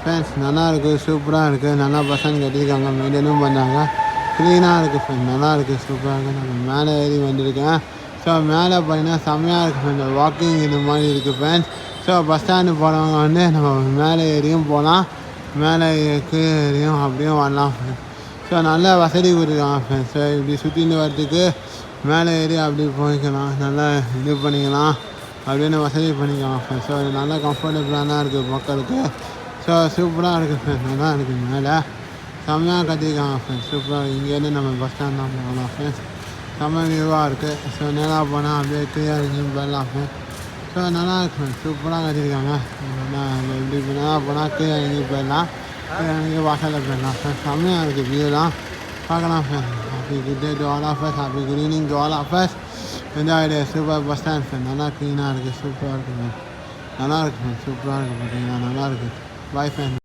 Friends நல்லா இருக்குது, சூப்பராக இருக்குது. நல்லா பசங்க கட்டியிருக்காங்க, மெயின்டைனும் பண்ணாங்க, க்ளீனாக இருக்குது ஃப்ரெண்ட். நல்லா இருக்குது, சூப்பராக இருக்குது. நம்ம மேலே ஏறி வந்திருக்கேன். ஸோ மேலே பார்த்தீங்கன்னா செம்மையாக இருக்குது ஃப்ரெண்ட். வாக்கிங் இந்த மாதிரி இருக்குது ஃப்ரெண்ட்ஸ். ஸோ பஸ் ஸ்டாண்டு போகிறவங்க வந்து நம்ம மேலே ஏறியும் போகலாம், மேலே கீழே ஏறியும் அப்படியும் வரலாம் ஃப்ரெண்ட்ஸ். ஸோ நல்ல வசதி கொடுத்துருக்காங்க ஃப்ரெண்ட்ஸ். ஸோ இப்படி சுற்றின்னு வரத்துக்கு மேலே ஏறி அப்படி போய்க்கலாம், நல்லா இது பண்ணிக்கலாம் அப்படின்னு வசதி பண்ணிக்கலாம் ஃப்ரெண்ட்ஸ். ஸோ நல்லா கம்ஃபர்டபுளாக தான் இருக்குது மக்களுக்கு. ஸோ சூப்பராக இருக்குது ஃப்ரெண்ட்ஸ், நல்லா இருக்குது. மேலே செம்மையாக கட்டியிருக்காங்க ஃப்ரெண்ட்ஸ், சூப்பராக. இங்கேருந்து நம்ம பஸ் ஸ்டாண்ட் தான் போகலாம் ஃப்ரெண்ட்ஸ். செம்ம வியூவாக இருக்குது. ஸோ நேராக போனால் அப்படியே கிளியர் இங்கேயும் போயிடலாம் ஃப்ரெண்ட்ஸ். ஸோ நல்லா இருக்கு ஃப்ரெண்ட்ஸ், சூப்பராக கட்டியிருக்காங்க. இப்படி நேராக போனால் கிளியர் இங்கேயும் போயிடலாம், இங்கே வாசலில் போயிடலாம் ஃப்ரெண்ட்ஸ். செம்மையாக இருக்குது வியூலாம், பார்க்கலாம் friends. Happy good day to all of us, happy good evening to all of us. Enjoy day. Super bus stand friend, நல்லா க்ளீனாக இருக்குது, சூப்பராக இருக்குது ஃப்ரெண்ட். நல்லா இருக்குது ஃப்ரெண்ட், சூப்பராக இருக்குது பார்த்தீங்கன்னா, நல்லா இருக்குது. பாய் ஃப்ரெண்ட்.